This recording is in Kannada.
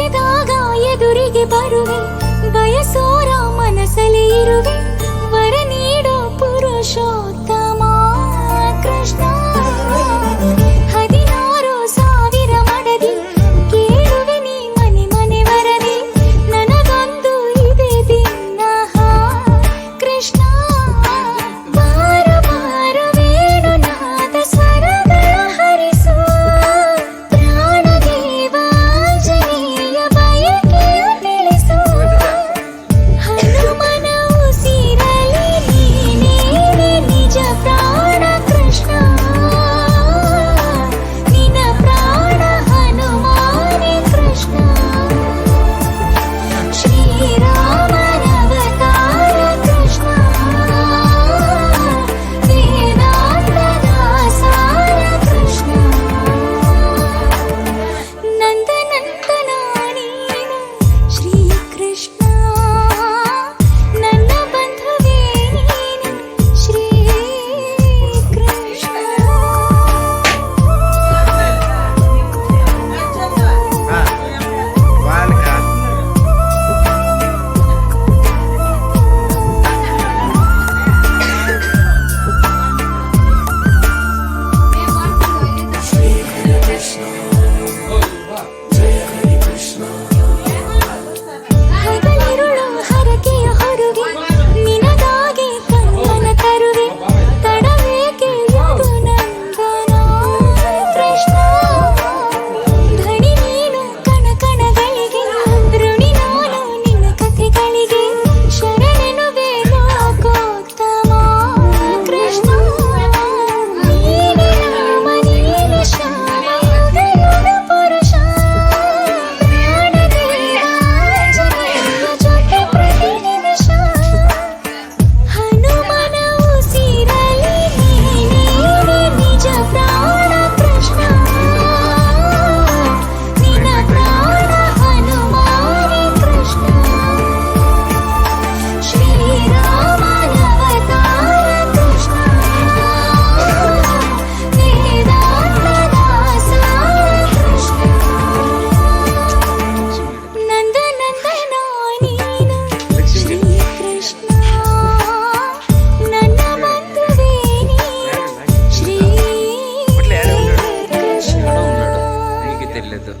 ಕರೆದಾಗ ಎದುರಿಗೆ ಬರುವೆ, ಬಯಸೋರ ಮನಸಲಿ ಇರುವೆ, ವರ ನೀಡೋ ಪುರುಷೋತ್ತಮ ಕೃಷ್ಣ. 16,000 ಮಡದಿ ಕೇಳುವೆ ನೀ ಮನೆ ಮನೆ ವರದಿ, ನನಗೊಂದು ಇದೆ ದಿನ್ನಹ ಕೃಷ್ಣ. ಬಾರ ಬಾರ ವೇಣುನಾದ ಸ್ವರಗಳ ಹರಿಸು, ಪ್ರಾಣದೇವ ಆಂಜನೇಯ ಬಯಕೆಯ ತಿಳಿಸು. ಹನುಮನ ಉಸಿರಲಿ ನೀನೇ ನಿಜ ಪ್ರಾಣ ಕೃಷ್ಣ, ನಿನ ಪ್ರಾಣ ಹನುಮಾನೇ ಕೃಷ್ಣ. ಶ್ರೀರಾಮನವತಾರ ಕೃಷ್ಣ, ವೇದಾಂತದ ಸಾರ ಕೃಷ್ಣ. ನಂದನಂದನ ನೀನು ಶ್ರೀಕೃಷ್ಣ, ನನ್ನ ಬಂಧುವೇ ನೀನು ಶ್ರೀಕೃಷ್ಣ. ಹಗಲಿರುಳು ಹರಕೆಯ ಹೊರುವೆ, ನಿನಗಾಗಿ ಕಣ್ಣನ ತರುವೆ, ತಡವೇಕೆ ಯದುನಂದನ ಕೃಷ್ಣ. ಧಣಿ ನೀನು ಕಣಕಣಗಳಿಗೆ, ಋಣಿ ನಾನು ನಿನ್ನ ಕಥೆಗಳಿಗೆ, ಶರಣೆನುವೆ ಲೋಕೋತ್ತಮ ಕೃಷ್ಣ. ನೀನೆ ರಾಮ ನೀನೆ ಶ್ಯಾಮ ಯುಗ ಯುಗ ಪುರುಷ, ಪ್ರಾಣದೇವ ಆಂಜನೇಯ ಜೊತೆ ಪ್ರತಿ ನಿಮಿಷ. ಹನುಮನ ಉಸಿರಲಿ ನೀನೇ ನಿಜ ಪ್ರಾಣ ಕೃಷ್ಣ, ನಿನ ಪ್ರಾಣ ಹನುಮಾನೇ ಕೃಷ್ಣ. ಶ್ರೀರಾಮನವತಾರ ಕೃಷ್ಣ, ವೇದಾಂತದ ಸಾರ ಕೃಷ್ಣ. ನಂದನಂದನ ನೀನು ಶ್ರೀಕೃಷ್ಣ, ನನ್ನ ಬಂಧುವೇ ನೀನು ಶ್ರೀಕೃಷ್ಣ. ಹೀಗೆ ತಿಳಿದು